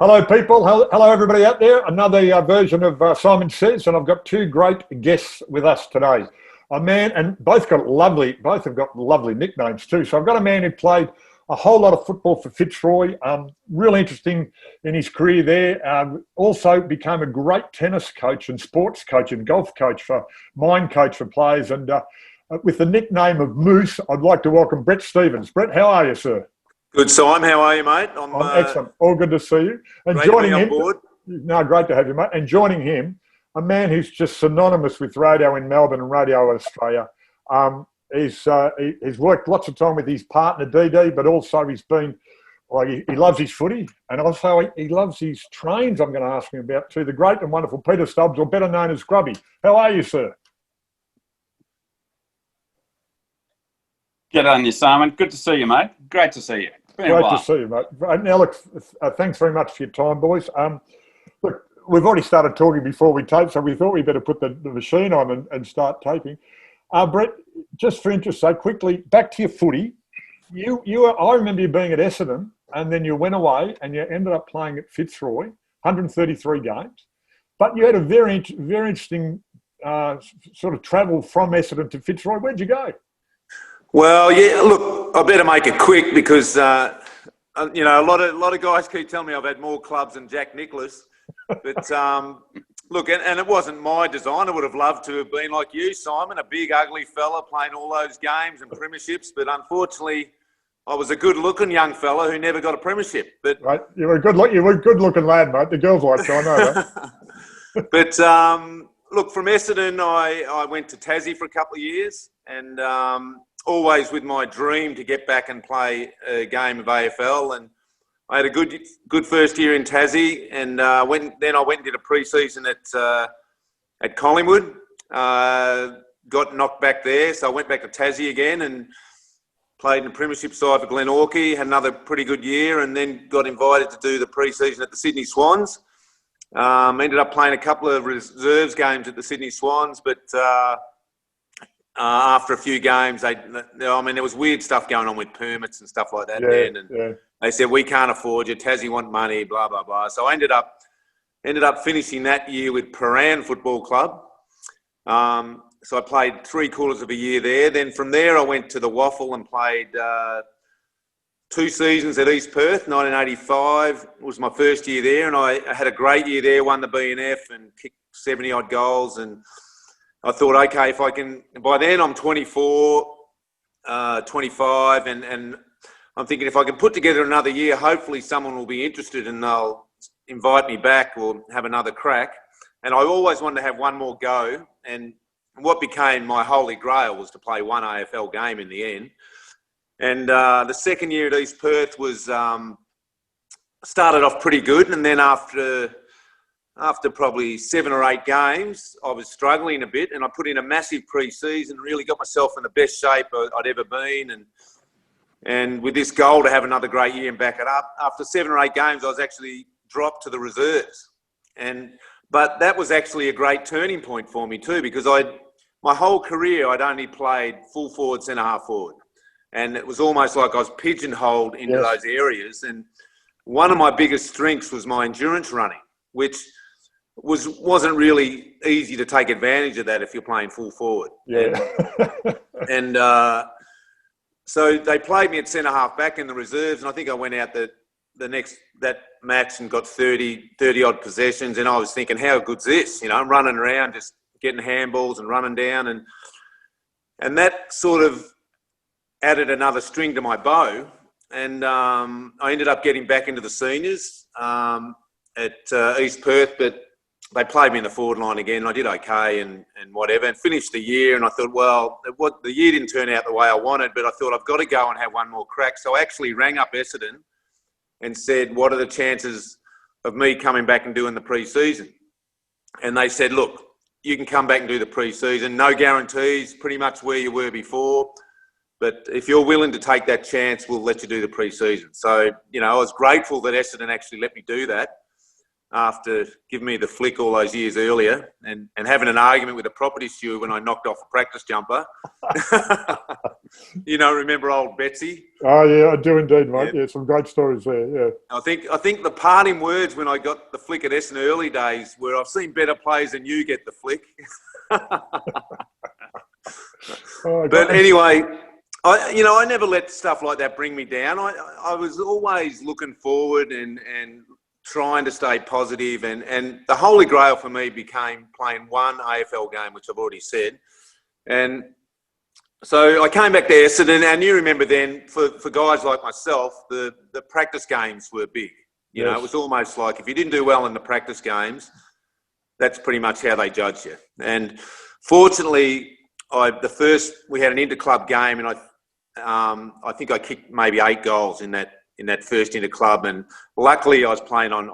Hello, people. Hello, everybody out there. Another version of Simon Says, and I've got two great guests with us today. A man, and both have got lovely nicknames too. So I've got a man who played a whole lot of football for Fitzroy. Real interesting in his career there. Also became a great tennis coach and sports coach and golf coach mind coach for players. And with the nickname of Moose, I'd like to welcome Brett Stevens. Brett, how are you, sir? Good, Simon. How are you, mate? I'm excellent. All good to see you. And great joining to be on board. Great to have you, mate. And joining him, a man who's just synonymous with radio in Melbourne and radio in Australia. He's worked lots of time with his partner, DD, but also he's been, he loves his footy, and also he loves his trains, I'm going to ask him about too. The great and wonderful Peter Stubbs, or better known as Grubby. How are you, sir? Good on you, Simon. Good to see you, mate. Great to see you. Great to see you, mate. Now, look, thanks very much for your time, boys. Look, we've already started talking before we tape, so we thought we'd better put the machine on and start taping. Brett, just for interest's sake, quickly, back to your footy. I remember you being at Essendon, and then you went away and you ended up playing at Fitzroy, 133 games. But you had a very, very interesting sort of travel from Essendon to Fitzroy. Where'd you go? Well, yeah, look, I better make it quick because, a lot of guys keep telling me I've had more clubs than Jack Nicklaus. But, look, and it wasn't my design. I would have loved to have been like you, Simon, a big, ugly fella playing all those games and premierships. But unfortunately, I was a good-looking young fella who never got a premiership. But right, you were a good-looking lad, mate. The girls like you, I know that. But, look, from Essendon, I went to Tassie for a couple of years and always with my dream to get back and play a game of AFL. And I had a good first year in Tassie, and I went and did a pre-season at Collingwood. Got knocked back there, so I went back to Tassie again and played in the premiership side for Glenorchy. Had another pretty good year, and then got invited to do the pre-season at the Sydney Swans. Ended up playing a couple of reserves games at the Sydney Swans, but after a few games, there was weird stuff going on with permits and stuff like that then, and they said, we can't afford you, Tassie want money, blah, blah, blah. So I ended up finishing that year with Paran Football Club. So I played 3/4 of a year there. Then from there, I went to the Waffle and played 2 seasons at East Perth. 1985 was my first year there, and I had a great year there, won the BNF and kicked 70-odd goals. And I thought, okay, if I can, by then I'm 24, 25, and I'm thinking if I can put together another year, hopefully someone will be interested and they'll invite me back or have another crack. And I always wanted to have one more go. And what became my holy grail was to play one AFL game in the end. And the second year at East Perth was started off pretty good, and then after probably 7 or 8 games, I was struggling a bit, and I put in a massive pre-season, really got myself in the best shape I'd ever been, and with this goal to have another great year and back it up. After 7 or 8 games, I was actually dropped to the reserves, but that was actually a great turning point for me too, because my whole career I'd only played full forward, centre half forward, and it was almost like I was pigeonholed into those areas. And one of my biggest strengths was my endurance running, which wasn't really easy to take advantage of that if you're playing full forward. And so they played me at centre half back in the reserves, and I think I went out that match and got 30 odd possessions, and I was thinking, how good's this? I'm running around just getting handballs and running down, and that sort of added another string to my bow. And I ended up getting back into the seniors at East Perth, but they played me in the forward line again. I did okay and whatever, and finished the year. And I thought, well, the year didn't turn out the way I wanted, but I thought I've got to go and have one more crack. So I actually rang up Essendon and said, what are the chances of me coming back and doing the pre-season? And they said, look, you can come back and do the pre-season. No guarantees, pretty much where you were before. But if you're willing to take that chance, we'll let you do the pre-season. So, I was grateful that Essendon actually let me do that after giving me the flick all those years earlier and having an argument with a property steward when I knocked off a practice jumper. remember old Betsy? Oh yeah, I do indeed, mate. Yeah, some great stories there. Yeah. I think the parting words when I got the flick at Essendon early days were, "I've seen better players than you get the flick." But anyway, I never let stuff like that bring me down. I was always looking forward and trying to stay positive, and the holy grail for me became playing one AFL game, which I've already said. And so I came back to Essendon, and you remember then, for guys like myself, the practice games were big. You know, it was almost like if you didn't do well in the practice games, that's pretty much how they judged you. And fortunately, we had an inter-club game, and I think I kicked maybe 8 goals in that first inter-club, and luckily I was playing on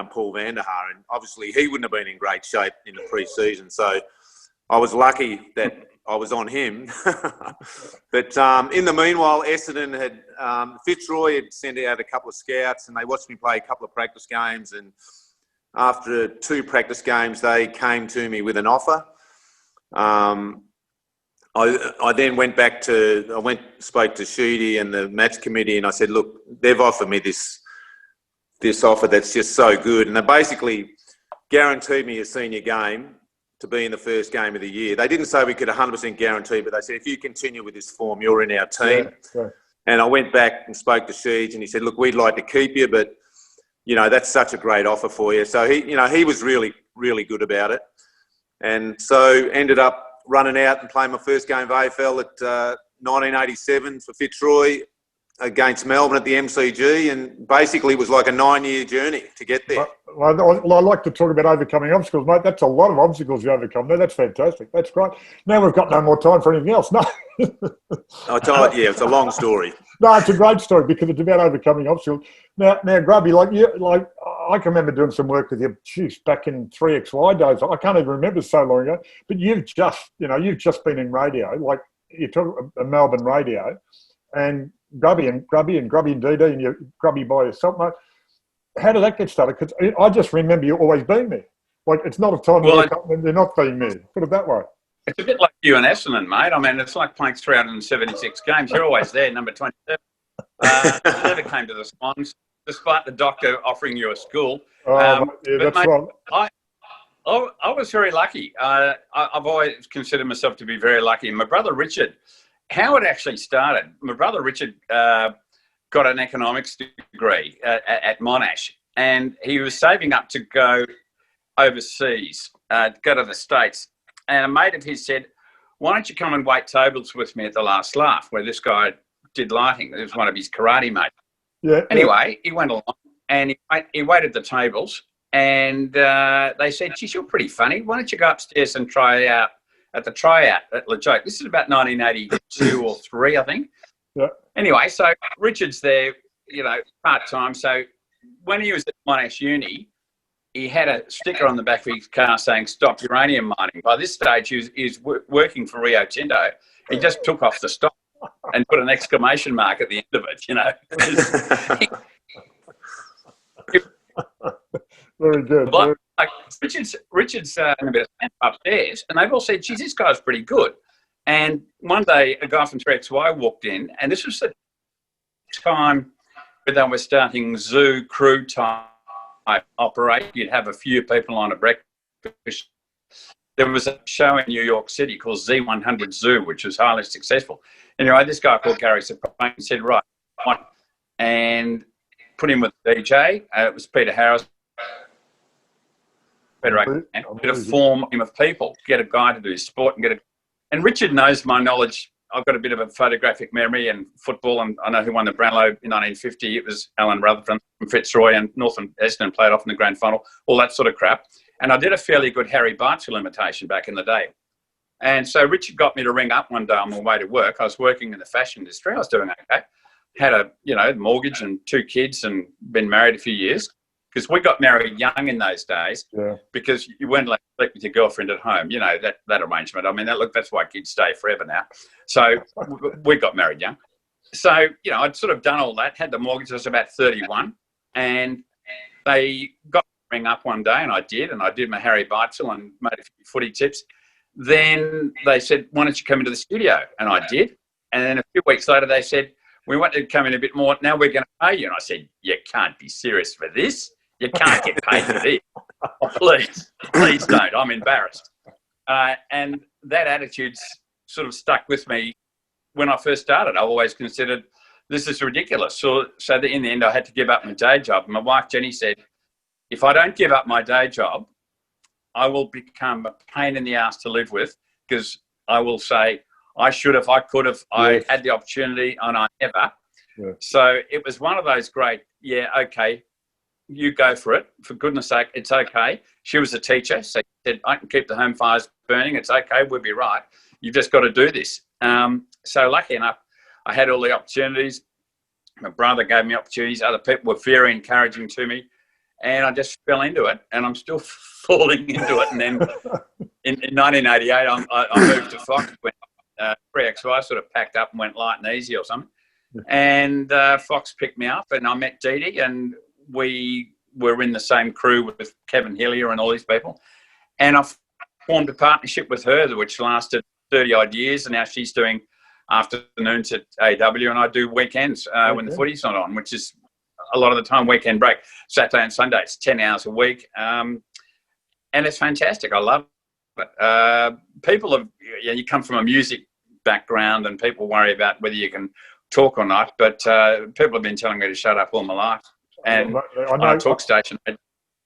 Paul Vanderhaar, and obviously he wouldn't have been in great shape in the pre-season, so I was lucky that I was on him. But in the meanwhile, Essendon had Fitzroy had sent out a couple of scouts, and they watched me play a couple of practice games, and after 2 practice games they came to me with an offer. I then spoke to Sheedy and the match committee, and I said, look, they've offered me this offer that's just so good, and they basically guaranteed me a senior game to be in the first game of the year. They didn't say we could 100% guarantee, but they said, if you continue with this form, you're in our team. Yeah. And I went back and spoke to Sheeds, and he said, look, we'd like to keep you, but, that's such a great offer for you. So he was really, really good about it. And so ended up running out and playing my first game of AFL at 1987 for Fitzroy against Melbourne at the MCG, and basically it was like a 9-year journey to get there. Well, I like to talk about overcoming obstacles, mate. That's a lot of obstacles you overcome there. That's fantastic. That's great. Now we've got no more time for anything else. No. It's a long story. No, it's a great story because it's about overcoming obstacles. Now, Grubby, I can remember doing some work with you, back in 3XY days. I can't even remember so long ago. But you've just been in radio, like you talk a Melbourne radio, and Grubby and DD, and you're Grubby by yourself, mate. How did that get started? Because I just remember you always being there. Like, it's not a time when they're not being there. Put it that way. It's a bit like you and Essendon, mate. I mean, it's like playing 376 games. You're always there, number 27. Never came to the Swans, despite the doctor offering you a school. That's right. I was very lucky. I've always considered myself to be very lucky. My brother Richard, how it actually started, my brother Richard got an economics degree at Monash, and he was saving up to go overseas, go to the States. And a mate of his said, why don't you come and wait tables with me at the Last Laugh, where this guy did lighting. It was one of his karate mates. Yeah. Anyway, he went along and he waited the tables, and they said, geez, you're pretty funny. Why don't you go upstairs and try out at the tryout at Le Joke? This is about 1982 or 3, I think. Yeah. Anyway, so Richard's there, part-time. So when he was at Monash Uni, he had a sticker on the back of his car saying, stop uranium mining. By this stage, he was working for Rio Tinto. He just took off the stop and put an exclamation mark at the end of it, Very good. But Richard's upstairs, and they've all said, geez, this guy's pretty good. And one day, a guy from 3XY walked in, and this was the time when they were starting zoo crew type operation. You'd have a few people on a breakfast. There was a show in New York City called Z100 Zoo, which was highly successful. Anyway, this guy called Gary Soprano said, right, and put him with the DJ. It was Peter Harris. Get a form of people, get a guy to do sport, and Richard knows my knowledge. I've got a bit of a photographic memory and football, and I know who won the Brownlow in 1950. It was Alan Rutherford from Fitzroy, and Northern Essendon played off in the grand final, all that sort of crap. And I did a fairly good Harry Bartzel imitation back in the day. And so Richard got me to ring up one day on my way to work. I was working in the fashion industry. I was doing okay. Had a mortgage and 2 kids and been married a few years. Because we got married young in those days, because you weren't allowed to sleep with your girlfriend at home. That arrangement. I mean, that's why kids stay forever now. So we got married young. So, I'd sort of done all that, had the mortgage. I was about 31, and they got me to ring up one day, and I did my Harry Bartzel and made a few footy tips. Then they said, why don't you come into the studio? And I did. And then a few weeks later, they said, we want to come in a bit more. Now we're going to pay you. And I said, you can't be serious for this. You can't get paid for this. Oh, please don't. I'm embarrassed. And that attitude's sort of stuck with me. When I first started, I always considered this is ridiculous. So that in the end, I had to give up my day job. And my wife, Jenny, said, if I don't give up my day job, I will become a pain in the ass to live with, because I will say, I should have, I could have, I had the opportunity, and I never. Yeah. So it was one of those great, okay, you go for it. For goodness sake, it's okay. She was a teacher, so she said, I can keep the home fires burning. It's okay, we'll be right. You've just got to do this. So lucky enough, I had all the opportunities. My brother gave me opportunities. Other people were very encouraging to me. And I just fell into it, and I'm still falling into it. And then in 1988, I moved to Fox. When 3XY sort of packed up and went light and easy or something. And Fox picked me up, and I met Dee Dee, and we were in the same crew with Kevin Hillier and all these people. And I formed a partnership with her, which lasted 30-odd years, and now she's doing afternoons at AW, and I do weekends when the footy's not on, which is a lot of the time weekend break, Saturday and Sunday. It's 10 hours a week, and it's fantastic. I love it. People have, you come from a music background, and people worry about whether you can talk or not, but people have been telling me to shut up all my life. And on a talk station,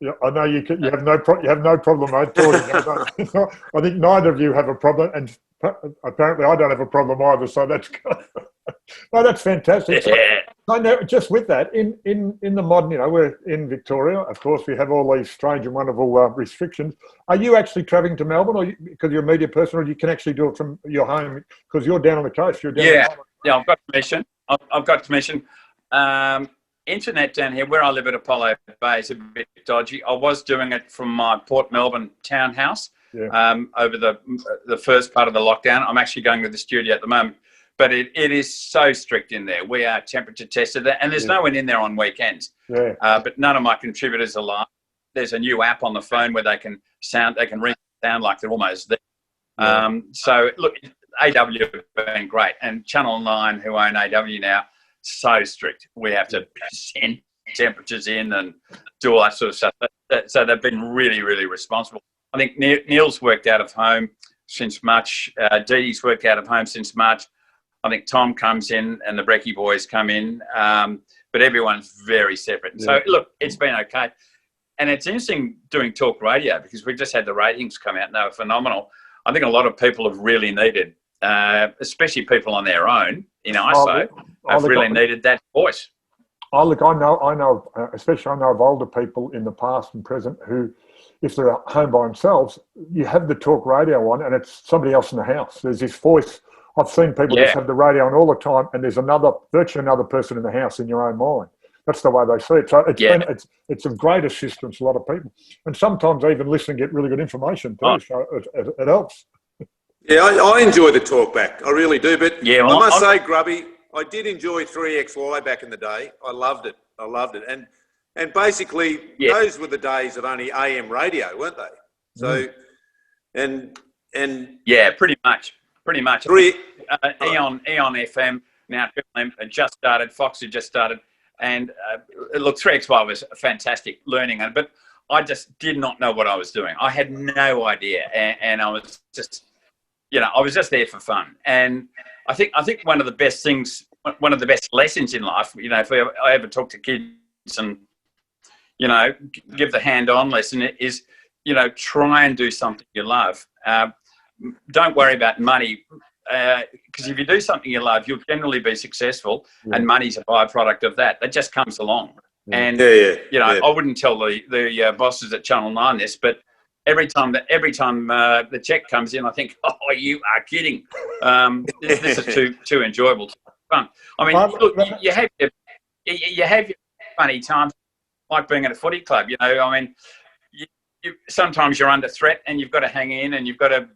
yeah, I know you have no problem, mate, talking. I think neither of you have a problem, and apparently I don't have a problem either. So that's no, that's fantastic. Yeah. So, I know, just with that, in the modern, we're in Victoria. Of course, we have all these strange and wonderful restrictions. Are you actually travelling to Melbourne, or because you're a media person, or you can actually do it from your home because you're down on the coast? You're down. Yeah, I've got permission. I've got permission. Internet down here where I live at Apollo Bay is a bit dodgy. I was doing it from my Port Melbourne townhouse over the first part of the lockdown. I'm actually going to the studio at the moment, but it is so strict in there. We are temperature tested, and there's no one in there on weekends. Yeah. But none of my contributors are live. There's a new app on the phone where they can ring sound like they're almost there. So look, AW have been great, and Channel 9, who own AW now, so strict. We have to send temperatures in and do all that sort of stuff. So they've been really, really responsible. I think Neil's worked out of home since March. Dee Dee's worked out of home since March. I think Tom comes in and the Brecky boys come in, but everyone's very separate. And so, look, it's been okay. And it's interesting doing talk radio because we just had the ratings come out and they were phenomenal. I think a lot of people have really needed, especially people on their own in ISO, have really needed that voice. Oh, look, I know, especially I know of older people in the past and present who, if they're at home by themselves, you have the talk radio on and it's somebody else in the house. There's this voice. I've seen people just have the radio on all the time and there's virtually another person in the house in your own mind. That's the way they see it. So it's of great assistance to a lot of people. And sometimes even listen and get really good information too, so it helps. Yeah, I enjoy the talk back. I really do. But I must say, Grubby, I did enjoy 3XY back in the day. I loved it. And basically, those were the days of only AM radio, weren't they? So, and yeah, pretty much. Eon FM, now Triple M had just started, Fox had just started. And look, 3XY was fantastic learning, but I just did not know what I was doing. I had no idea. And I was just... I was just there for fun. And I think one of the best things, one of the best lessons in life, if I ever talk to kids and, give the hand-on lesson is, try and do something you love. Don't worry about money because if you do something you love, you'll generally be successsul and money's a byproduct of that. That just comes along. And, I wouldn't tell the bosses at Channel 9 this, but Every time the check comes in, I think, "Oh, you are kidding! This is too enjoyable, too fun." I mean, look, you have your funny times, like being at a footy club. I mean, sometimes you're under threat and you've got to hang in and you've got to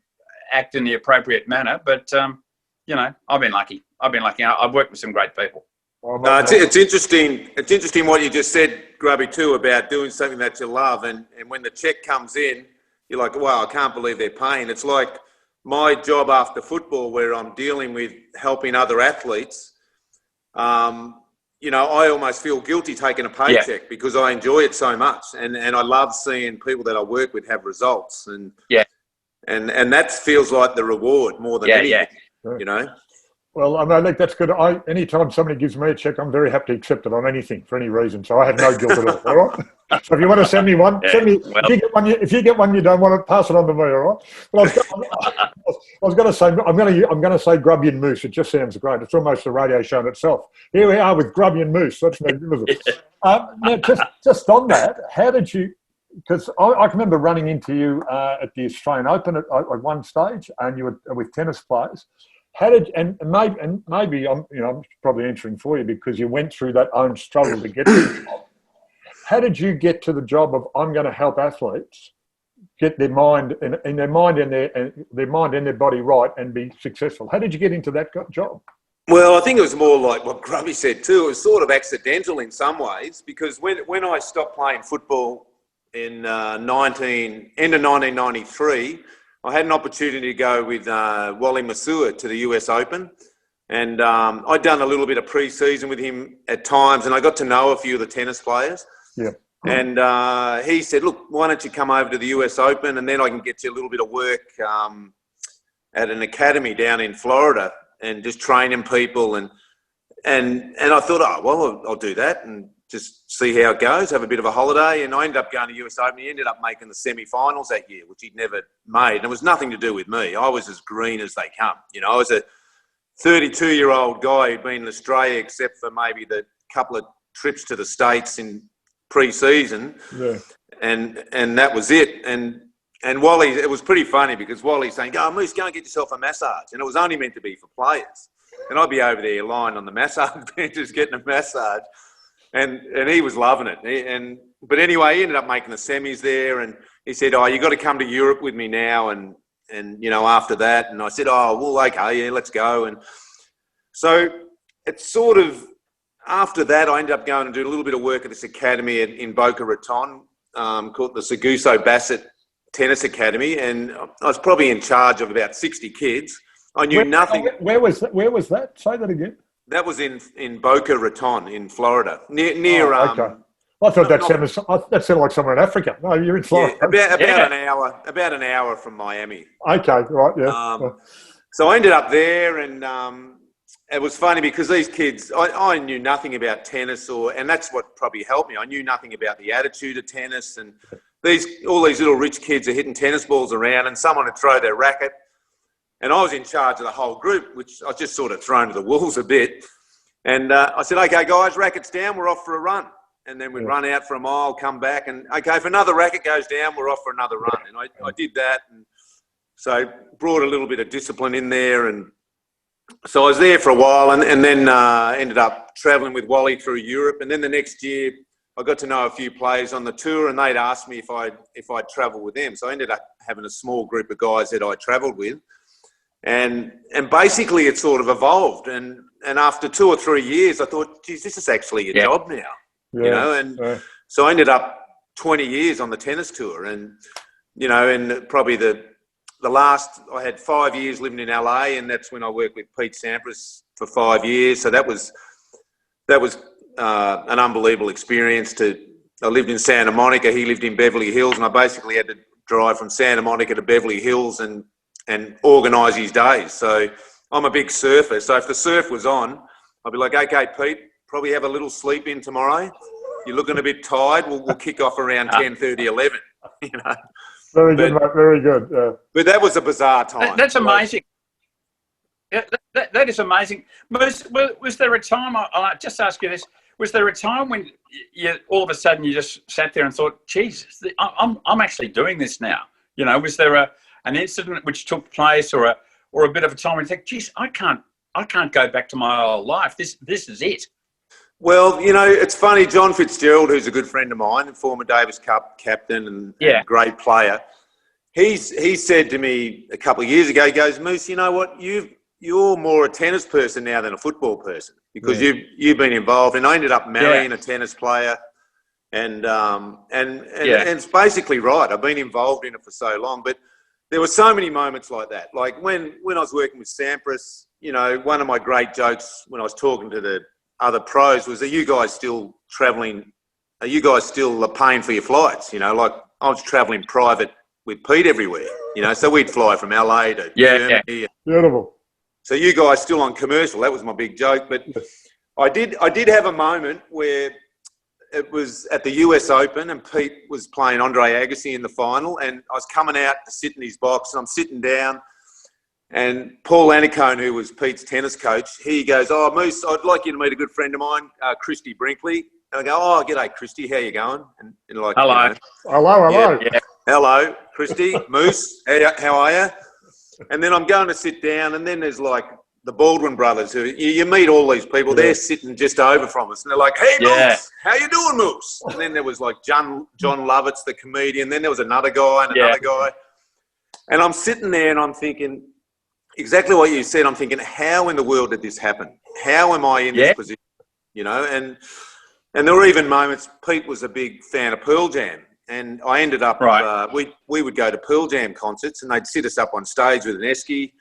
act in the appropriate manner. But I've been lucky. I've worked with some great people. No, it's interesting. It's interesting what you just said, Grubby, too, about doing something that you love, and when the check comes in, you're like, wow, I can't believe they're paying. It's like my job after football, where I'm dealing with helping other athletes, you know, I almost feel guilty taking a paycheck because I enjoy it so much, and I love seeing people that I work with have results, and that feels like the reward more than anything, you know. Well, I think that's good. Anytime somebody gives me a check, I'm very happy to accept it on anything for any reason. So I have no guilt at all. All right. So if you want to send me one, send me. Well, if you get one you don't want it, pass it on to me. All right. But I was going to say I'm going to say Grubby and Moose. It just sounds great. It's almost a radio show in itself. Here we are with Grubby and Moose. That's magnificent. Now, just on that, how did you? Because I can remember running into you at the Australian Open at one stage, and you were with tennis players. How did maybe I'm probably answering for you because you went through that own struggle to get to the job. How did you get to the job of I'm going to help athletes get their mind and their mind and their mind and their body right and be successful? How did you get into that job? Well, I think it was more like what Grubby said too. It was sort of accidental in some ways because when I stopped playing football in end of 1993. I had an opportunity to go with Wally Masur to the US Open, and I'd done a little bit of pre-season with him at times, and I got to know a few of the tennis players. Yeah. And he said, "Look, why don't you come over to the US Open, and then I can get you a little bit of work at an academy down in Florida, and just training people." And I thought, oh well, I'll do that and just see how it goes, have a bit of a holiday. And I ended up going to US Open. He ended up making the semi-finals that year, which he'd never made. And it was nothing to do with me. I was as green as they come. You know, I was a 32-year-old guy who'd been in Australia except for maybe the couple of trips to the States in pre-season. Yeah. And that was it. And Wally, it was pretty funny because Wally's saying, "Oh, Moose, go and get yourself a massage." And it was only meant to be for players. And I'd be over there lying on the massage bench just getting a massage. And he was loving it. But anyway, he ended up making the semis there, and he said, "Oh, you got to come to Europe with me now." And you know, after that, and I said, "Oh, well, okay, yeah, let's go." And so it's sort of after that, I ended up going and doing a little bit of work at this academy in Boca Raton called the Seguso Bassett Tennis Academy, and I was probably in charge of about 60 kids. I knew nothing. Where was that? Where was that? Say that again. That was in Boca Raton in Florida, near. Okay. I thought that sounded like somewhere in Africa. No, you're in Florida. Yeah, about an hour from Miami. Okay, right, yeah. So I ended up there, and it was funny because these kids, I knew nothing about tennis, and that's what probably helped me. I knew nothing about the attitude of tennis, and all these little rich kids are hitting tennis balls around, and someone would throw their racket. And I was in charge of the whole group, which I was just sort of thrown to the wolves a bit. And I said, "Okay, guys, rackets down, we're off for a run." And then we'd run out for a mile, come back, and, okay, if another racket goes down, we're off for another run. And I did that. And so brought a little bit of discipline in there. And so I was there for a while and then ended up travelling with Wally through Europe. And then the next year, I got to know a few players on the tour, and they'd asked me if I'd travel with them. So I ended up having a small group of guys that I travelled with. And basically it sort of evolved. And after 2 or 3 years, I thought, geez, this is actually a job now, you know? And so I ended up 20 years on the tennis tour. And, you know, and probably the last, I had 5 years living in LA, and that's when I worked with Pete Sampras for 5 years. So that was an unbelievable experience. I lived in Santa Monica, he lived in Beverly Hills, and I basically had to drive from Santa Monica to Beverly Hills and organise his days. So I'm a big surfer. So if the surf was on, I'd be like, "Okay, Pete, probably have a little sleep in tomorrow. You're looking a bit tired. We'll kick off around 10:30, 11. You know. Very good, mate. Very good. But that was a bizarre time. That's amazing. Yeah, that is amazing. Was there a time? I'll just ask you this: was there a time when you all of a sudden you just sat there and thought, "Geez, I'm actually doing this now"? You know, was there an incident which took place, or a bit of a time when you think, "Geez, I can't go back to my old life. This is it." Well, you know, it's funny. John Fitzgerald, who's a good friend of mine, and former Davis Cup captain and great player, he said to me a couple of years ago, he goes, "Moose, you know what? You're more a tennis person now than a football person because you've been involved." And I ended up marrying a tennis player, and it's basically right. I've been involved in it for so long, but there were so many moments like that. Like when I was working with Sampras, one of my great jokes when I was talking to the other pros was, are you guys still travelling? Are you guys still paying for your flights? Like I was travelling private with Pete everywhere, so we'd fly from LA to Germany. Yeah. Beautiful. So you guys still on commercial. That was my big joke. But I did have a moment where it was at the US Open and Pete was playing Andre Agassi in the final, and I was coming out to sit in his box and I'm sitting down, and Paul Anicone, who was Pete's tennis coach, he goes, "Oh, Moose, I'd like you to meet a good friend of mine, Christy Brinkley." And I go, "Oh, g'day, Christy. How you going?" And like, hello. Hello. Yeah. Hello, Christy. Moose, how are you? And then I'm going to sit down, and then there's like the Baldwin brothers, who you meet all these people. They're sitting just over from us, and they're like, "Hey, Moose, how you doing, Moose?" And then there was like John Lovitz, the comedian. Then there was another guy and another guy. And I'm sitting there, and I'm thinking exactly what you said. I'm thinking, how in the world did this happen? How am I in this position? And there were even moments. Pete was a big fan of Pearl Jam. And I ended up, we would go to Pearl Jam concerts and they'd sit us up on stage with an esky.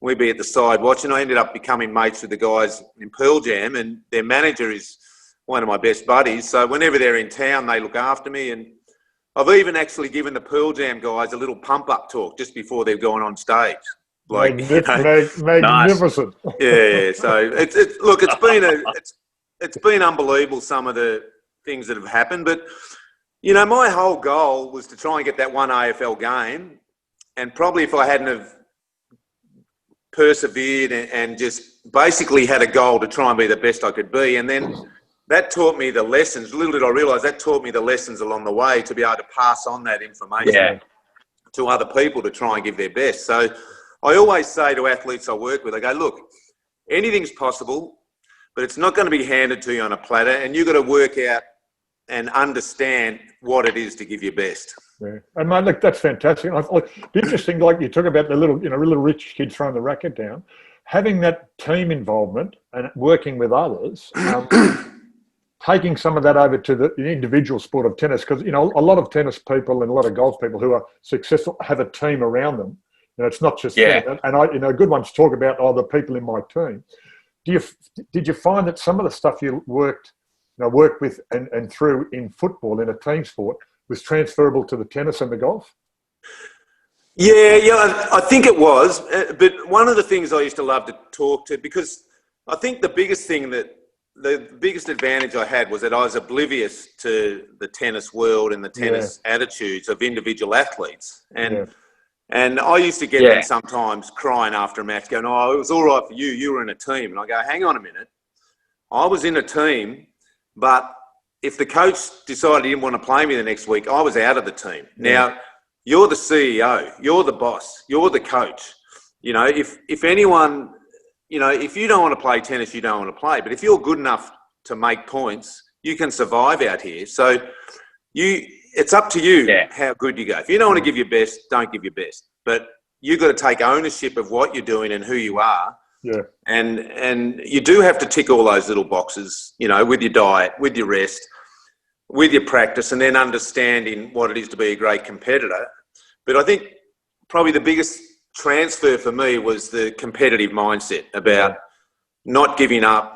We'd be at the side watching. I ended up becoming mates with the guys in Pearl Jam, and their manager is one of my best buddies. So whenever they're in town, they look after me. And I've even actually given the Pearl Jam guys a little pump-up talk just before they've gone on stage. Like, magnificent. Yeah. So it's been unbelievable, some of the things that have happened. But my whole goal was to try and get that one AFL game, and probably if I hadn't have persevered and just basically had a goal to try and be the best I could be, and then that taught me the lessons. Little did I realise that taught me the lessons along the way to be able to pass on that information to other people to try and give their best. So I always say to athletes I work with, I go, look, anything's possible, but it's not going to be handed to you on a platter, and you've got to work out and understand what it is to give your best. Yeah, and mate, look, that's fantastic. Interesting, like you talk about the little rich kid throwing the racket down, having that team involvement and working with others, taking some of that over to the individual sport of tennis, because a lot of tennis people and a lot of golf people who are successful have a team around them. It's not just them. And good ones talk about the people in my team. Did you find that some of the stuff you worked with and through in football, in a team sport, was transferable to the tennis and the golf? Yeah, I think it was. But one of the things I used to love to talk to, because I think the biggest advantage I had was that I was oblivious to the tennis world and the tennis attitudes of individual athletes. And I used to get them sometimes crying after a match, going, "Oh, it was all right for you. You were in a team." And I go, "Hang on a minute. I was in a team, but if the coach decided he didn't want to play me the next week, I was out of the team." Now, you're the CEO, you're the boss, you're the coach. If anyone, if you don't want to play tennis, you don't want to play. But if you're good enough to make points, you can survive out here. So it's up to you how good you go. If you don't want to give your best, don't give your best. But you've got to take ownership of what you're doing and who you are. Yeah. And you do have to tick all those little boxes, with your diet, with your rest, with your practice, and then understanding what it is to be a great competitor. But I think probably the biggest transfer for me was the competitive mindset about not giving up,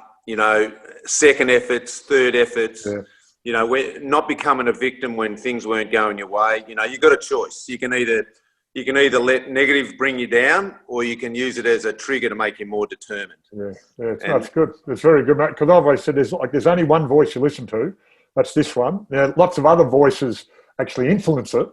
second efforts, third efforts, not becoming a victim when things weren't going your way. You've got a choice. You can either let negative bring you down, or you can use it as a trigger to make you more determined. It's good. It's very good, mate. Because I've always said there's only one voice you listen to. That's this one. Now, lots of other voices actually influence it,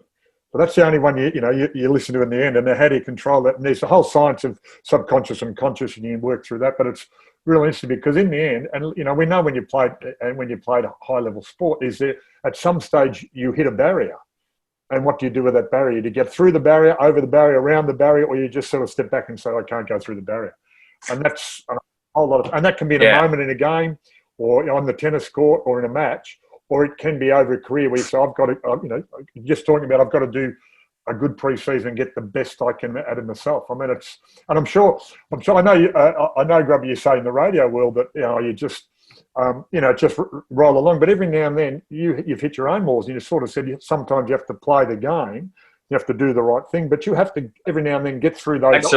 but that's the only one you listen to in the end. And how do you control that? And there's a whole science of subconscious and conscious, and you can work through that. But it's really interesting because in the end, and we know when you played a high level sport, is that at some stage you hit a barrier. And what do you do with that barrier? Do you get through the barrier, over the barrier, around the barrier, or you just sort of step back and say, "I can't go through the barrier"? And that's a whole lot and that can be in a moment in a game, or on the tennis court, or in a match, or it can be over a career where you say, "I've got to," just talking about, "I've got to do a good pre-season and get the best I can out of myself." I mean, and I'm sure. I know, Grubby, you say in the radio world that you just. Just roll along. But every now and then you've hit your own walls, and you sort of said sometimes you have to play the game You have to do the right thing, but you have to every now and then get through those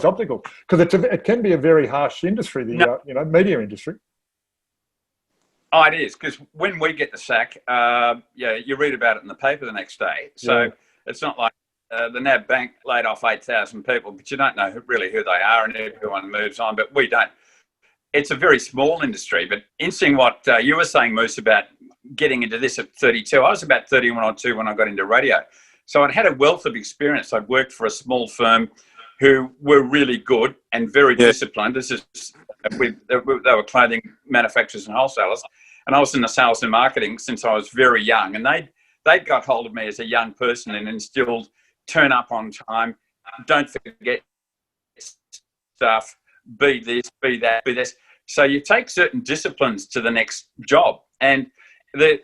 obstacles, because it can be a very harsh industry, the media industry. Oh, it is, because when we get the sack, you read about it in the paper the next day. So it's not like the NAB Bank laid off 8,000 people, but you don't know really who they are, and everyone moves on. But we don't. It's a very small industry. But interesting what you were saying, Moose, about getting into this at 32. I was about 31 or 2 when I got into radio. So I'd had a wealth of experience. I'd worked for a small firm who were really good and very disciplined. This is they were clothing manufacturers and wholesalers. And I was in the sales and marketing since I was very young. And they got hold of me as a young person and instilled, turn up on time, don't forget stuff, be this, be that, be this. So you take certain disciplines to the next job. And the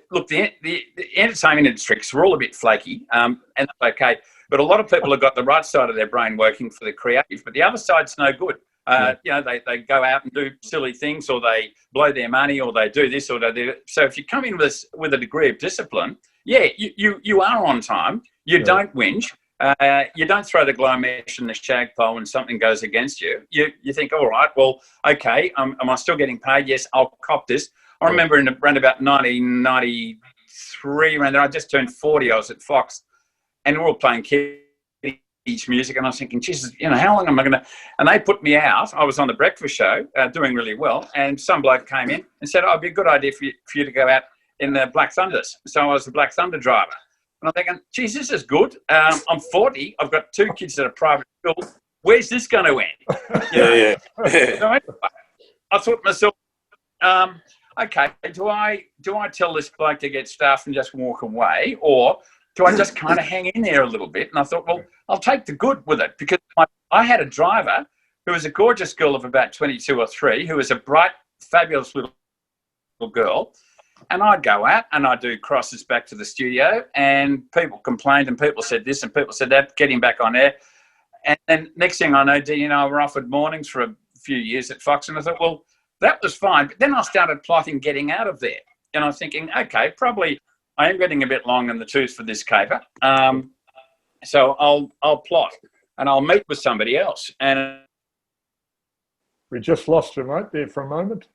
entertainment industry, because we're all a bit flaky, and that's okay. But a lot of people have got the right side of their brain working for the creative, but the other side's no good. They go out and do silly things, or they blow their money, or they do this, or they do. So if you come in with a degree of discipline, you are on time. You don't whinge. You don't throw the glow mesh and the shag pole when something goes against you. You think, all right, well, okay, am I still getting paid? Yes, I'll cop this. I remember around about 1993, around there, I just turned 40. I was at Fox, and we're all playing kiddies music, and I was thinking, Jesus, how long am I going to? And they put me out. I was on the breakfast show, doing really well, and some bloke came in and said, it'd be a good idea for you to go out in the Black Thunders. So I was the Black Thunder driver. And I'm thinking, geez, this is good. I'm 40. I've got 2 kids at a private school. Where's this going to end? So I thought to myself, okay, do I tell this bloke to get stuff and just walk away, or do I just kind of hang in there a little bit? And I thought, well, I'll take the good with it, because I had a driver who was a gorgeous girl of about 22 or 3, who was a bright, fabulous little girl. And I'd go out and I'd do crosses back to the studio, and people complained and people said this and people said that, get him back on air. And then next thing I know, we're offered mornings for a few years at Fox, and I thought, well, that was fine. But then I started plotting getting out of there. And I was thinking, okay, probably I am getting a bit long in the tooth for this caper. So I'll plot and I'll meet with somebody else. And we just lost him right there for a moment.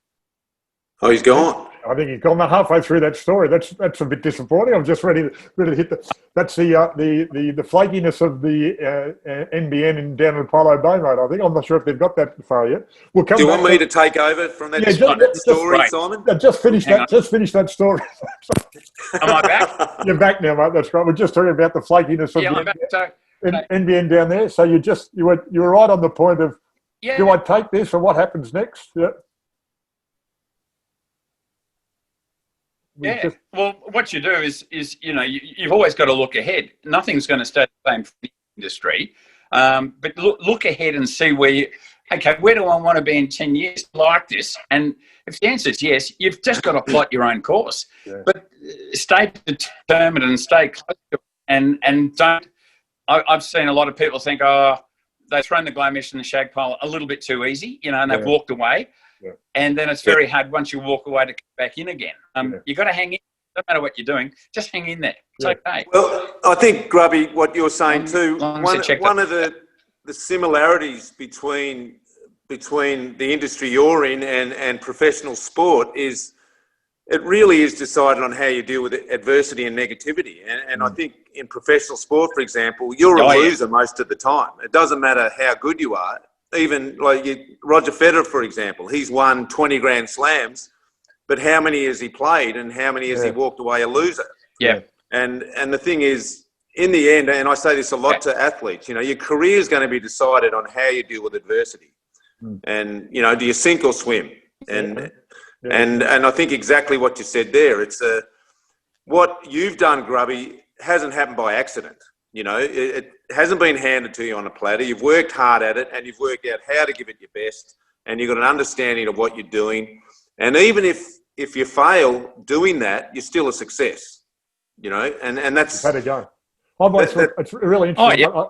Oh, he's gone. I think he's gone halfway through that story. That's a bit disappointing. I'm just ready to hit that's the flakiness of the NBN in down in Apollo Bay, mate. I think I'm not sure if they've got that far yet. We'll come. Do you want me to take over from that story, Simon? Just finish that story. Am I back? You're back now, mate. That's right. We're just talking about the flakiness of I'm back. NBN down there. So you were right on the point of, do I take this or what happens next? Yeah. Well, what you do is you've always got to look ahead. Nothing's going to stay the same for the industry, but look ahead and see where do I want to be in 10 years like this? And if the answer is yes, you've just got to plot your own course. Yeah. But stay determined and stay close to it, and don't. I've seen a lot of people think, they've thrown the glow mesh and the shag pole a little bit too easy, and they've walked away. Yeah. And then it's very hard once you walk away to come back in again. You've got to hang in. No matter what you're doing, just hang in there. It's okay. Well, I think, Grubby, what you're saying too, one of the similarities between the industry you're in and professional sport is it really is decided on how you deal with adversity and negativity. And I think in professional sport, for example, you're a loser most of the time. It doesn't matter how good you are. Even like Roger Federer, for example, he's won 20 Grand Slams, but how many has he played and how many has he walked away a loser? Yeah. And the thing is, in the end, and I say this a lot to athletes, your career is going to be what on how you deal with adversity. And, do you sink or swim? And I think exactly what you said there. It's what you've done, Grubby, hasn't happened by accident. It hasn't been handed to you on a platter. You've worked hard at it, and you've worked out how to give it your best, and you've got an understanding of what you're doing. And even if you fail doing that, you're still a success. And that's had a go. It's really interesting. I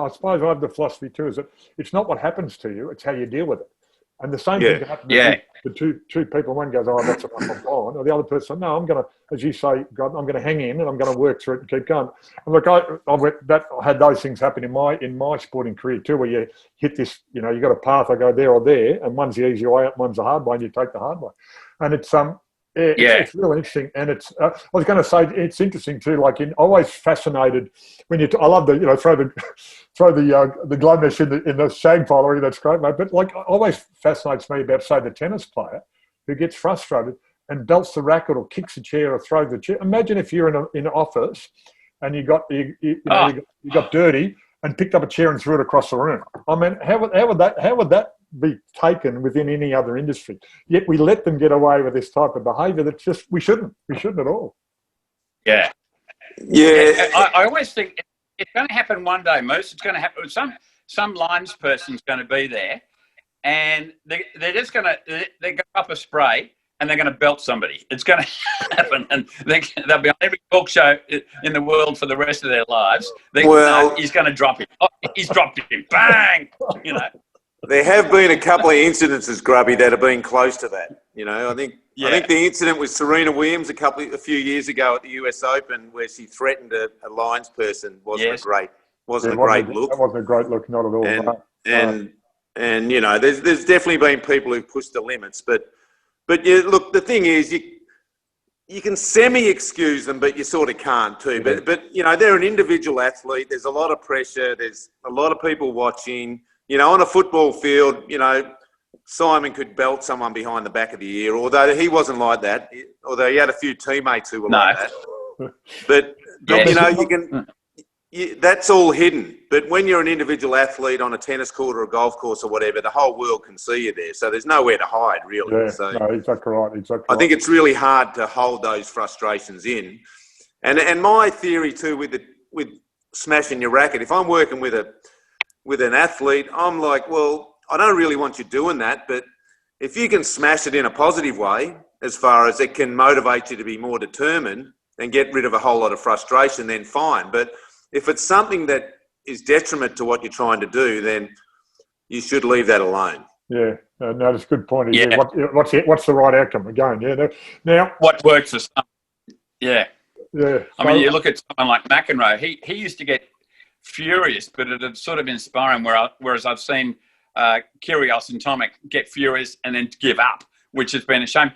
suppose I have the philosophy too, is that it's not what happens to you, it's how you deal with it. And the same thing can happen to you. the two people, one goes, oh, that's enough, I'm gone. Or the other person, no, I'm going to, as you say, God, I'm going to hang in and I'm going to work through it and keep going. And look, I had those things happen in my sporting career too, where you hit this, you got a path, I go there or there, and one's the easy way out, one's the hard way, and you take the hard way. And it's it's really interesting. And it's I was going to say it's interesting too. Like always fascinated when I love the throw the glow mesh in the shag pile. That's great, mate. But like always fascinates me about say the tennis player who gets frustrated and belts the racket or kicks a chair or throws the chair. Imagine if you're in an office and you got dirty and picked up a chair and threw it across the room. I mean, how would that be taken within any other industry? Yet we let them get away with this type of behaviour. That's just we shouldn't at all. Yeah. I always think it's going to happen one day. It's going to happen. Some lines person's going to be there, and they're just going to go up a spray and they're going to belt somebody. It's going to happen, and they'll be on every talk show in the world for the rest of their lives. He's going to drop him. Oh, he's dropped him. Bang! There have been a couple of incidences, Grubby, that have been close to that. I think the incident with Serena Williams a few years ago at the US Open, where she threatened a Lions person, wasn't a great look. That wasn't a great look, not at all. And there's definitely been people who've pushed the limits, but look, the thing is, you can semi-excuse them, but you sort of can't too. Yeah. But they're an individual athlete. There's a lot of pressure. There's a lot of people watching. On a football field, Simon could belt someone behind the back of the ear, although he wasn't like that, although he had a few teammates who were like that. But that's all hidden. But when you're an individual athlete on a tennis court or a golf course or whatever, the whole world can see you there. So there's nowhere to hide, really. Yeah, so no, exactly right. I think it's really hard to hold those frustrations in. And my theory too with smashing your racket, if I'm working with an athlete, I'm like, well, I don't really want you doing that, but if you can smash it in a positive way, as far as it can motivate you to be more determined and get rid of a whole lot of frustration, then fine. But if it's something that is detriment to what you're trying to do, then you should leave that alone. Yeah, no, that's a good point. Yeah. What's the right outcome? Again, now what works for some? Yeah. Yeah. I mean, you look at someone like McEnroe. He used to get furious, but it had sort of inspiring. Whereas I've seen Kyrgios and Tomic get furious and then give up, which has been a shame.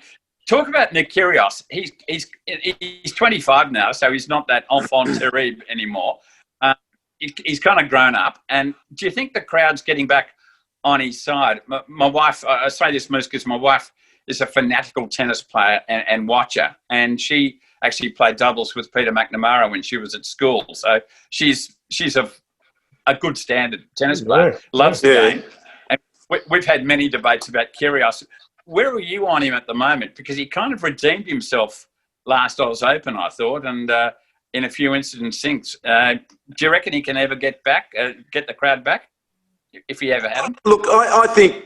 Talk about Nick Kyrgios. He's 25 now, so he's not that enfant terrible anymore. He's kind of grown up. And do you think the crowd's getting back on his side? My wife, I say this most because my wife is a fanatical tennis player and watcher, and she actually played doubles with Peter McNamara when she was at school. So she's a good standard tennis player, loves the game. And we've had many debates about Kyrgios. Where are you on him at the moment? Because he kind of redeemed himself last Oz Open, I thought, and in a few incidents since. Do you reckon he can ever get the crowd back, if he ever had him? Look, I think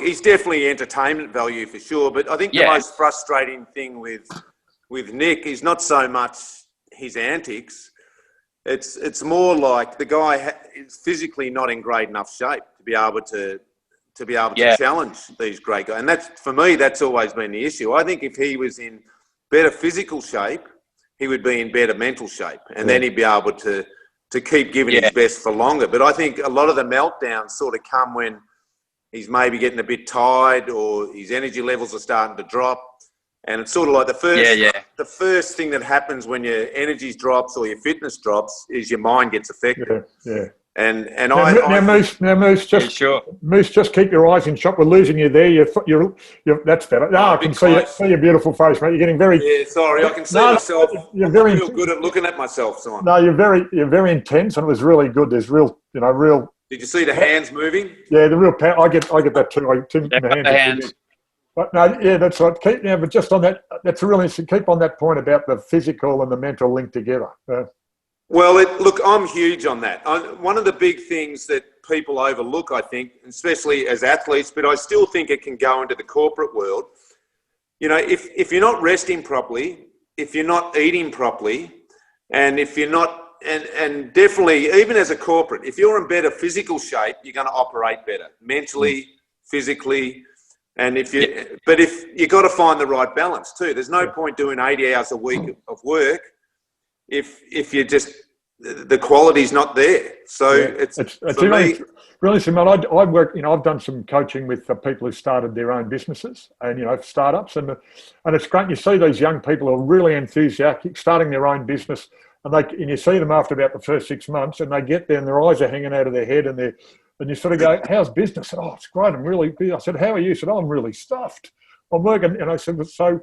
he's definitely entertainment value for sure, but I think the most frustrating thing with Nick is not so much his antics. It's more like the guy is physically not in great enough shape to be able to challenge these great guys. And for me, that's always been the issue. I think if he was in better physical shape, he would be in better mental shape, and then he'd be able to keep giving his best for longer. But I think a lot of the meltdowns sort of come when he's maybe getting a bit tired or his energy levels are starting to drop. And it's sort of like the first thing that happens when your energy drops or your fitness drops is your mind gets affected. Yeah. And Moose, just keep your eyes in shot. We're losing you there. You're that's better. I can see your beautiful face, mate. You're getting very. Yeah, sorry, I can see myself. You're very good at looking at myself, Simon. No, you're very intense, and it was really good. There's real. Did you see the hands moving? Yeah, the real power. I get that too. The hands. But no, yeah, that's right. But just on that, that's really interesting. Keep on that point about the physical and the mental link together. Well, look, I'm huge on that. One of the big things that people overlook, I think, especially as athletes, but I still think it can go into the corporate world. If you're not resting properly, if you're not eating properly, and if you're not, and definitely, even as a corporate, if you're in better physical shape, you're going to operate better mentally, physically. And if you got to find the right balance too. There's no point doing 80 hours a week of work if you just the quality's not there. So it's for me. Really similar. I work. I've done some coaching with people who started their own businesses and startups, and it's great. You see these young people who are really enthusiastic, starting their own business, and you see them after about the first 6 months, and they get there and their eyes are hanging out of their head, and you sort of go, "How's business?" I said, "Oh, it's great. I'm really." I said, "How are you?" I said, "Oh, I'm really stuffed. I'm working." And I said, "So,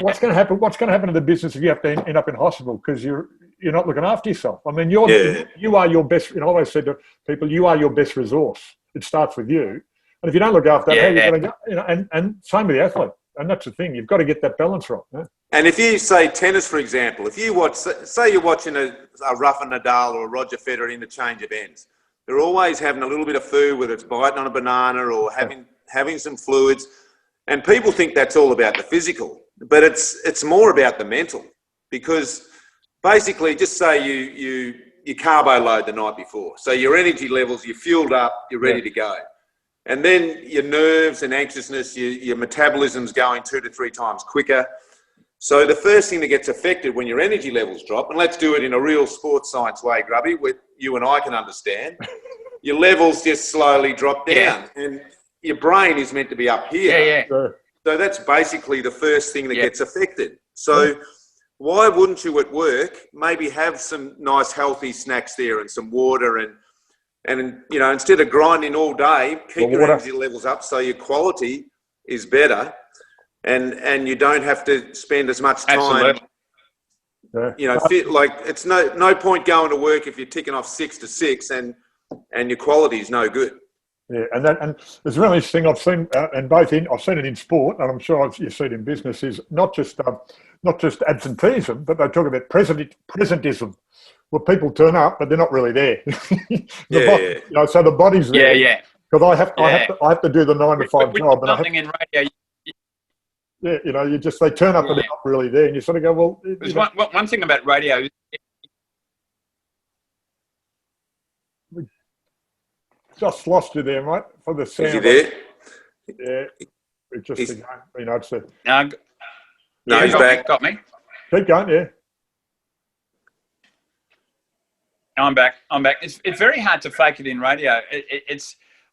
what's going to happen? What's going to happen to the business if you have to end up in hospital because you're not looking after yourself? I mean, you are your best." I always said to people, "You are your best resource. It starts with you. And if you don't look after that, how are you going to go?" And same with the athlete. And that's the thing. You've got to get that balance right. Yeah? And if you say tennis, for example, if you watch, say you're watching a Rafa Nadal or a Roger Federer interchange of ends, they're always having a little bit of food, whether it's biting on a banana or having some fluids. And people think that's all about the physical, but it's more about the mental. Because basically, just say you carbo load the night before. So your energy levels, you're fueled up, you're ready to go. And then your nerves and anxiousness, your metabolism's going 2 to 3 times quicker. So the first thing that gets affected when your energy levels drop, and let's do it in a real sports science way, Grubby, what you and I can understand, your levels just slowly drop down. And your brain is meant to be up here. So that's basically the first thing that gets affected. So why wouldn't you at work maybe have some nice healthy snacks there and some water and instead of grinding all day, keep your energy levels up so your quality is better and you don't have to spend as much time. It's no point going to work if you're ticking off 6 to 6 and your quality is no good. Yeah, and there's really this thing I've seen, I've seen it in sport, and I'm sure you see it in business, is not just absenteeism, but they talk about presentism. Well, people turn up, but they're not really there. So the body's there. Because I have to do the 9 to 5 job. Something in radio. They turn up, but they're not really there, and you sort of go, well. There's one thing about radio. Just lost you there, mate, for the sound. Is he there? Yeah. It's just it's the. No, he's back. Got me. Keep going, yeah. I'm back. It's very hard to fake it in radio.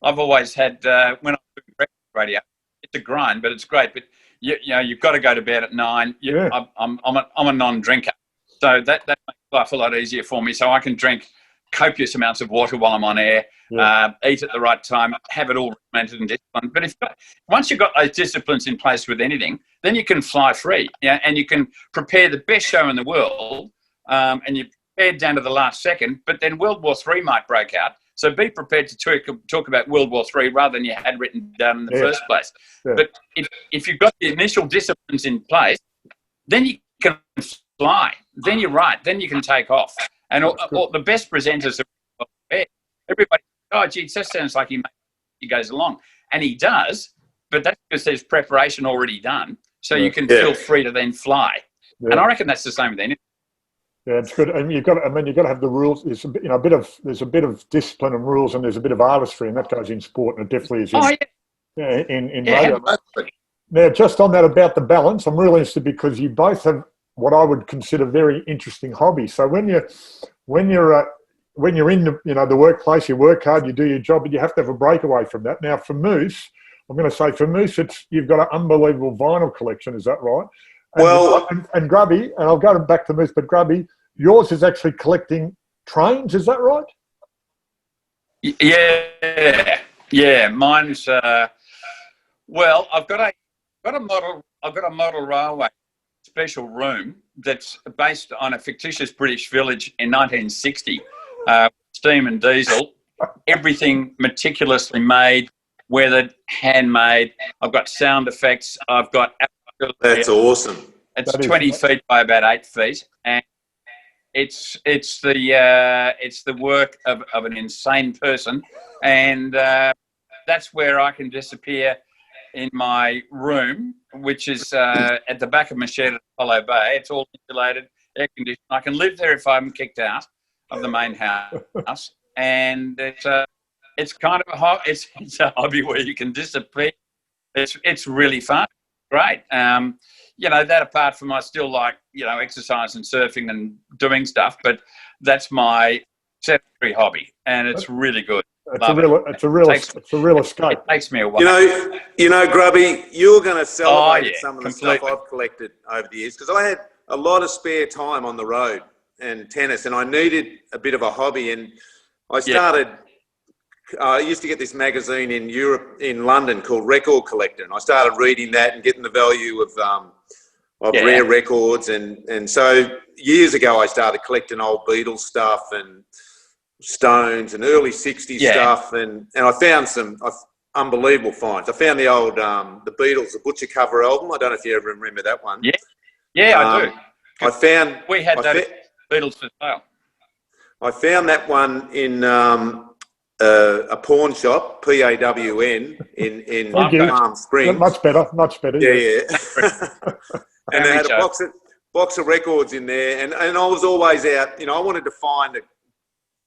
I've always had when I'm doing radio, it's a grind, but it's great. But you've got to go to bed at 9. I'm a non-drinker, so that makes life a lot easier for me. So I can drink copious amounts of water while I'm on air, eat at the right time, have it all regimented and disciplined. But once you've got those disciplines in place with anything, then you can fly free, and you can prepare the best show in the world, and you prepared down to the last second. But then World War III might break out, so be prepared to talk about World War III rather than you had written down in the first place. But if you've got the initial disciplines in place, then you can fly. Then you're right. Then you can take off. And all the best presenters are everybody, "Oh, gee, it just sounds like he goes along." And he does, but that's because there's preparation already done. So you can feel free to then fly. Yeah. And I reckon that's the same with anything. Yeah, it's good. And you've got to have the rules. There's a bit of discipline and rules, and there's a bit of artistry, and that goes in sport, and it definitely is in radio. Now, just on that about the balance, I'm really interested because you both have what I would consider very interesting hobbies. So when you're in the workplace, you work hard, you do your job, but you have to have a breakaway from that. Now for Moose, I'm going to say for Moose, you've got an unbelievable vinyl collection. Is that right? And Grubby, and I'll go back to Moose, but Grubby, yours is actually collecting trains. Is that right? Yeah. Mine's well, I've got a model railway special room that's based on a fictitious British village in 1960, steam and diesel, everything meticulously made, weathered, handmade. I've got sound effects. I've got. That's awesome. It's 20 feet by about 8 feet, and it's the work of an insane person, and that's where I can disappear in my room, which is at the back of my shed at Apollo Bay. It's all insulated, air conditioned. I can live there if I'm kicked out of the main house, and it's kind of it's a hobby where you can disappear It's really fun. Great. That apart from I still like, exercise and surfing and doing stuff, but that's my sedentary hobby, and it's really good. It's a real escape. It takes me away. Grubby, you're going to celebrate some of the completely. stuff I've collected over the years, because I had a lot of spare time on the road and tennis, and I needed a bit of a hobby, and I started. I used to get this magazine in Europe, in London, called Record Collector, and I started reading that and getting the value of rare records, and so years ago I started collecting old Beatles stuff and Stones and early 60s stuff, and I found some unbelievable finds. I found the old the Beatles, the Butcher cover album. I don't know if you ever remember that one. I do. We had that Beatles for sale. I found that one in a pawn shop, PAWN, in Palm Springs. Much better. Yeah. And they had a box of records in there, and I was always out. I wanted to find it.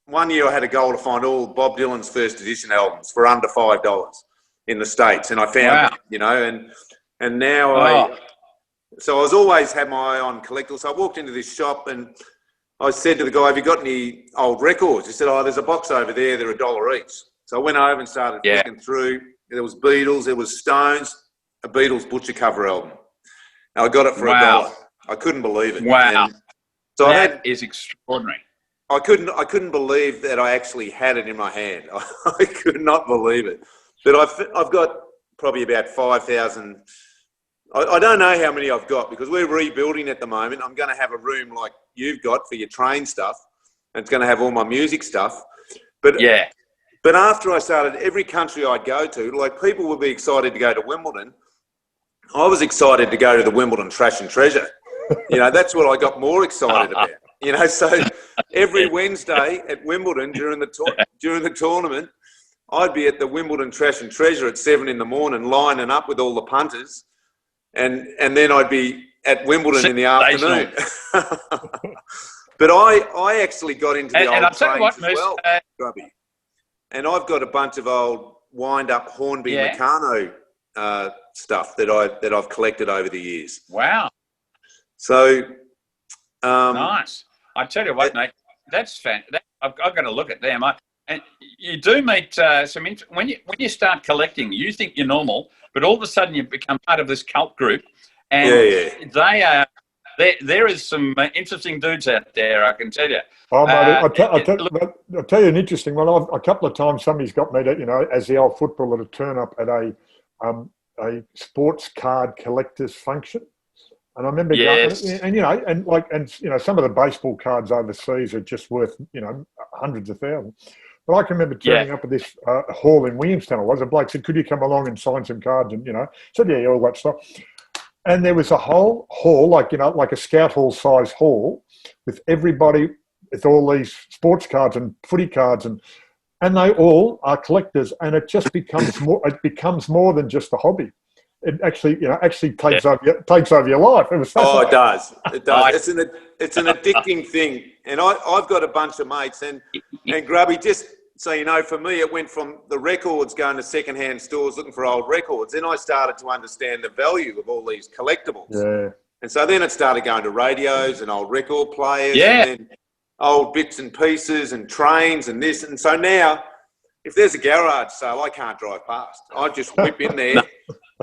One year I had a goal to find all Bob Dylan's first edition albums for under $5 in the States, and I found them, and now so I was always had my eye on collectibles. So I walked into this shop and I said to the guy, "Have you got any old records?" He said, "Oh, there's a box over there. They're $1 each." So I went over and started flicking through. There was Beatles, there was Stones, a Beatles Butcher cover album. Now I got it for $1. I couldn't believe it. Wow. And so that is extraordinary. I couldn't believe that I actually had it in my hand. I could not believe it. But I've got probably about 5,000. I don't know how many I've got, because we're rebuilding at the moment. I'm going to have a room like you've got for your train stuff, and it's going to have all my music stuff. But after I started, every country I'd go to, like, people would be excited to go to Wimbledon. I was excited to go to the Wimbledon Trash and Treasure. That's what I got more excited about. So every Wednesday at Wimbledon during the tournament, I'd be at the Wimbledon Trash and Treasure at 7 a.m, lining up with all the punters, and then I'd be at Wimbledon in the afternoon. But I actually got into the old trains as well, Grubby. And I've got a bunch of old wind-up Hornby Meccano stuff that I've collected over the years. Wow. So nice. I tell you what, mate, that's fantastic. I've got to look at them. And you do meet some when you start collecting, you think you're normal, but all of a sudden you become part of this cult group, and they are. There is some interesting dudes out there, I can tell you. Oh, mate, I'll tell you an interesting one. A couple of times somebody's got me to, as the old footballer, to turn up at a sports card collector's function. And I remember going, and some of the baseball cards overseas are just worth, hundreds of thousands. But I can remember turning up at this hall in Williamstown. A bloke said, "Could you come along and sign some cards?" And, said, "Yeah, all that stuff." And there was a whole hall, like a scout hall size hall, with everybody with all these sports cards and footy cards, and they all are collectors. And it just becomes more. It becomes more than just a hobby. It actually takes over your life. It does. It does. It's an addicting thing. And I've got a bunch of mates, and Grubby, just so you know, for me, it went from the records, going to secondhand stores looking for old records. Then I started to understand the value of all these collectibles. Yeah. And so then it started going to radios and old record players, and then old bits and pieces and trains and this. And so now, if there's a garage sale, I can't drive past. I just whip in there.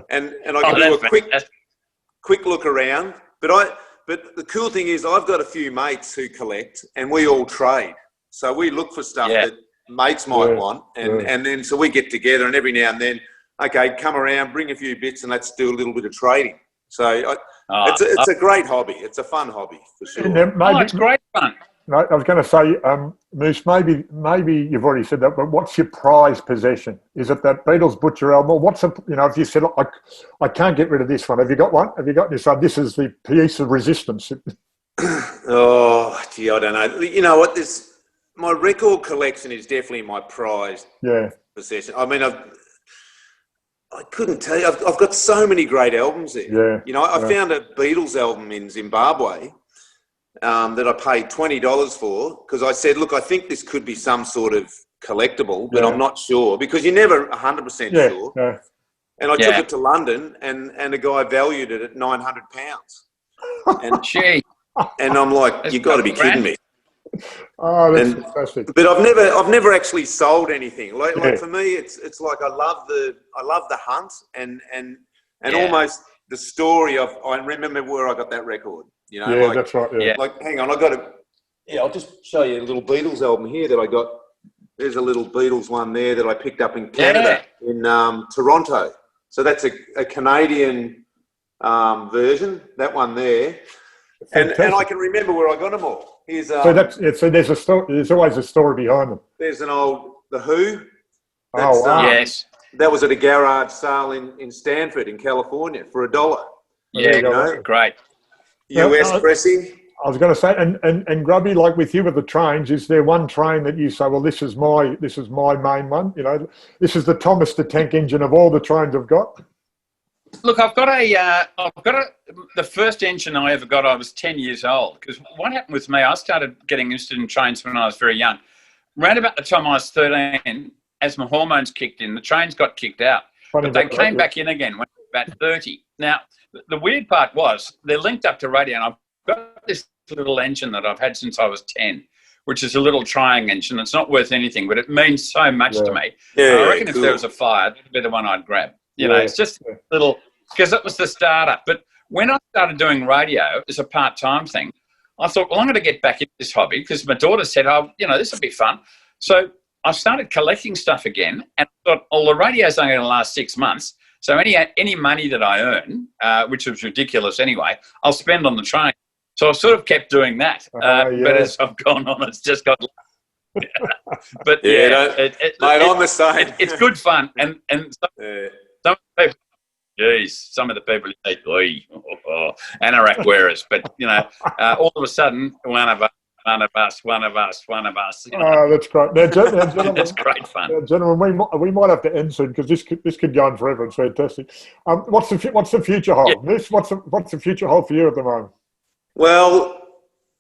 And I can do a quick look around. But the cool thing is, I've got a few mates who collect, and we all trade. So we look for stuff that mates might want, and then so we get together, and every now and then, okay, come around, bring a few bits, and let's do a little bit of trading. So it's a great hobby. It's a fun hobby for sure. It's great fun. No, I was going to say, Moose, maybe you've already said that, but what's your prized possession? Is it that Beatles Butcher album? Or what's if you said, I can't get rid of this one. Have you got one? Have you got this? This is the piece of resistance. Oh, gee, I don't know. You know what? My record collection is definitely my prized possession. I mean, I couldn't tell you. I've got so many great albums there. Yeah. I found a Beatles album in Zimbabwe that I paid $20 for, because I said, look, I think this could be some sort of collectible, but I'm not sure, because you're never 100% sure. Yeah. And I took it to London, and a guy valued it at £900. And Gee. And I'm like, you got to be kidding me. Oh, that's fantastic. But I've never actually sold anything. Like for me, it's like I love the hunt and almost the story of. I remember where I got that record. You know, yeah, that's right. Yeah. Like, hang on, I got to. Yeah, I'll just show you a little Beatles album here that I got. There's a little Beatles one there that I picked up in Canada, in Toronto. So that's a Canadian version. That one there. And I can remember where I got them all. Here's, so there's a story. There's always a story behind them. There's an old The Who. Oh wow! Yes, that was at a garage sale in Stanford, in California, for $1. Yeah, great. US pressing. I was going to say, and Grubby, like with you with the trains, is there one train that you say, well, this is my main one? You know, this is the Thomas the Tank Engine of all the trains I've got. Look, the first engine I ever got, I was 10 years old. Because what happened with me, I started getting interested in trains when I was very young. Around about the time I was 13, as my hormones kicked in, the trains got kicked out. But they came back in again when I was about 30. Now, the weird part was they're linked up to radio, and I've got this little engine that I've had since I was 10, which is a little trying engine. It's not worth anything, but it means so much to me. I reckon if there was a fire, that'd be the one I'd grab. You know, it's just a little, because it was the starter. But when I started doing radio as a part-time thing, I thought, well, I'm going to get back into this hobby because my daughter said, oh, you know, this will be fun. So I started collecting stuff again, and I thought, well, the radio's only going to last 6 months. So any money that I earn, which was ridiculous anyway, I'll spend on the train. So I sort of kept doing that. But as I've gone on, it's just got... But mate, I'm the same. It's good fun. And some people, geez, some of the people say, anorak wearers. But, you know, all of a sudden, one of us. You know? Oh, that's great. Now, gentlemen, it's great fun. Now, gentlemen, we might have to end soon because this could go on forever. It's fantastic. What's the future hold? What's the future hold for you at the moment? Well,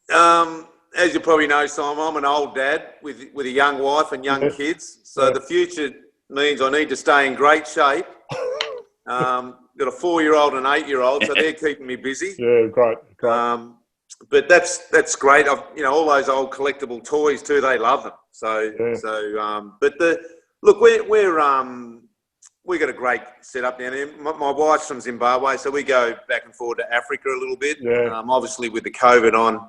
as you probably know, Simon, I'm an old dad with a young wife and young kids. So the future means I need to stay in great shape. Got a 4-year-old and 8-year-old, so they're keeping me busy. Yeah, great. But that's great. All those old collectible toys too. They love them. Look, we got a great setup down there. My wife's from Zimbabwe, so we go back and forward to Africa a little bit. Yeah. Obviously, with the COVID on,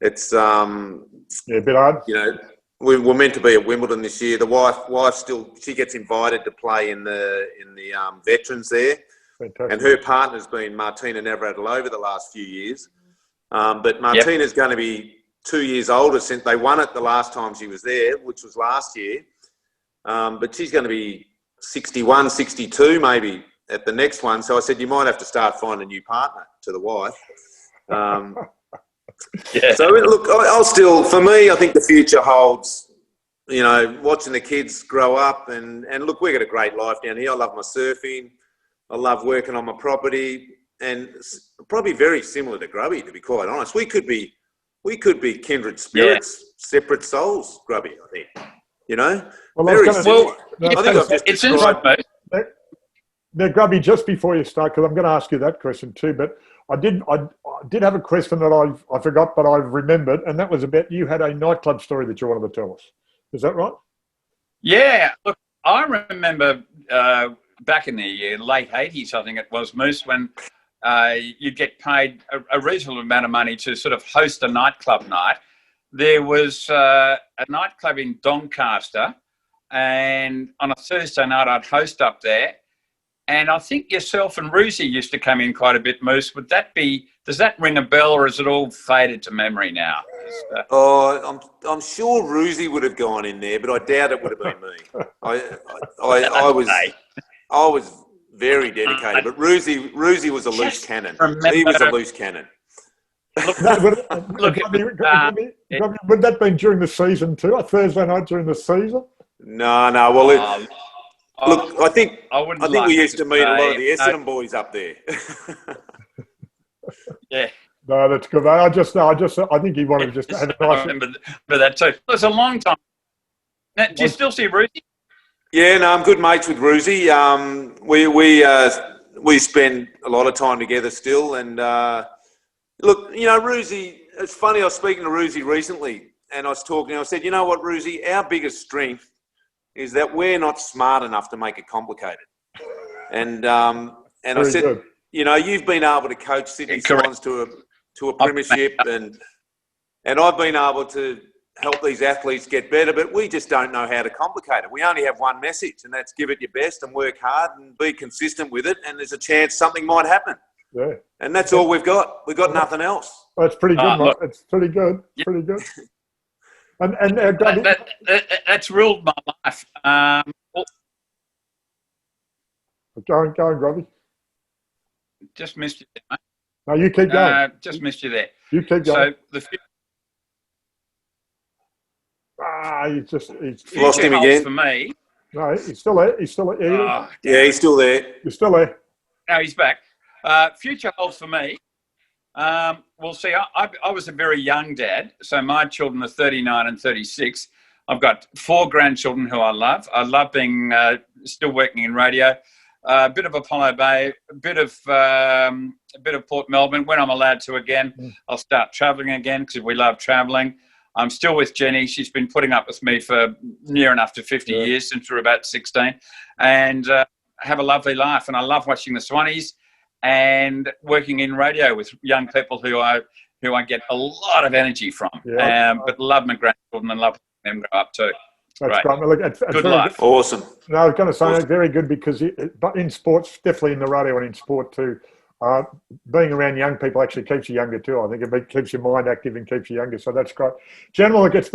it's a bit hard. You know, we're meant to be at Wimbledon this year. The wife still, she gets invited to play in the veterans there. Fantastic. And her partner's been Martina Navratilova the last few years. But Martina's going to be 2 years older since they won it the last time she was there, which was last year. But she's going to be 61, 62 maybe at the next one. So I said, you might have to start finding a new partner, to the wife. So look, for me, I think the future holds, you know, watching the kids grow up and look, we've got a great life down here. I love my surfing. I love working on my property, and probably very similar to Grubby, to be quite honest. We could be kindred spirits, separate souls, Grubby, I think. You know? Well, I think I've just described... Now, Grubby, just before you start, because I'm going to ask you that question too, but I did have a question that I forgot, but I've remembered, and that was about you had a nightclub story that you wanted to tell us. Is that right? Yeah. Look, I remember back in the late 80s, I think it was, Moose, when you'd get paid a reasonable amount of money to sort of host a nightclub night. There was a nightclub in Doncaster, and on a Thursday night I'd host up there. And I think yourself and Roosie used to come in quite a bit, Moose. Does that ring a bell, or is it all faded to memory now? I'm sure Roosie would have gone in there, but I doubt it would have been me. I was very dedicated, but Roosie was a loose cannon. He was a loose cannon. Would that have been during the season too? A Thursday night during the season? No. Well, look, I think we used to meet a lot of the Essendon boys up there. Yeah. No, that's good. I think he wanted to just have a nice... I remember that too. It was a long time. Now, do you still see Roosie? Yeah, no, I'm good mates with Roosie. We spend a lot of time together still, and look, Roosie. It's funny. I was speaking to Roosie recently, and I was talking. I said, you know what, Roosie, our biggest strength is that we're not smart enough to make it complicated. And I said, good. You've been able to coach Sydney Swans to a premiership, and I've been able to help these athletes get better, but we just don't know how to complicate it. We only have one message, and that's give it your best and work hard and be consistent with it, and there's a chance something might happen. Yeah. And that's all we've got. We've got nothing else. Well, it's pretty good, mate. Look, it's pretty good. Yeah. Pretty good. And that's ruled my life. go on, Grubby. Just missed you there, mate. No, you keep going. Just missed you there. You keep going. So He's Lost him again. For me. No, he's still there. He's still there. Oh, yeah, he's still there. You're still there. No, he's back. Future holds for me. We'll see. I was a very young dad, so my children are 39 and 36. I've got 4 grandchildren who I love. I love being still working in radio. A bit of Apollo Bay, a bit of Port Melbourne. When I'm allowed to again, I'll start travelling again because we love travelling. I'm still with Jenny. She's been putting up with me for near enough to 50 years since we were about 16, and have a lovely life. And I love watching the Swannies and working in radio with young people who I get a lot of energy from. But love my grandchildren and love them grow up too. That's great. Look, it's good life. Good. Awesome. No, I was going to say very good because in sports, definitely in the radio and in sport too, being around young people actually keeps you younger too. I think it keeps your mind active and keeps you younger. So that's great. Gentlemen, it's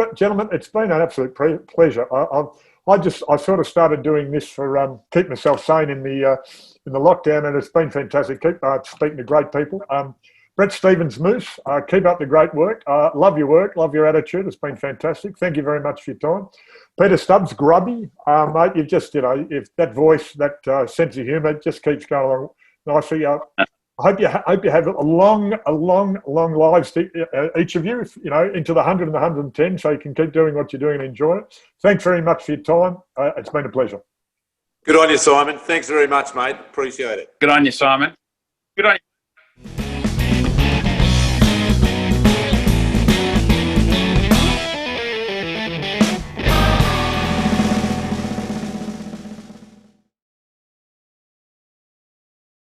been an absolute pleasure. I sort of started doing this for keep myself sane in the lockdown, and it's been fantastic. Keep speaking to great people. Brett Stevens Moose, keep up the great work. Love your work, love your attitude. It's been fantastic. Thank you very much for your time. Peter Stubbs, Grubby, mate, you've just, if that voice, that sense of humour just keeps going along nicely. I hope you have a long lives, each of you, into the 100 and the 110, so you can keep doing what you're doing and enjoy it. Thanks very much for your time. It's been a pleasure. Good on you, Simon. Thanks very much, mate. Appreciate it. Good on you, Simon. Good on you.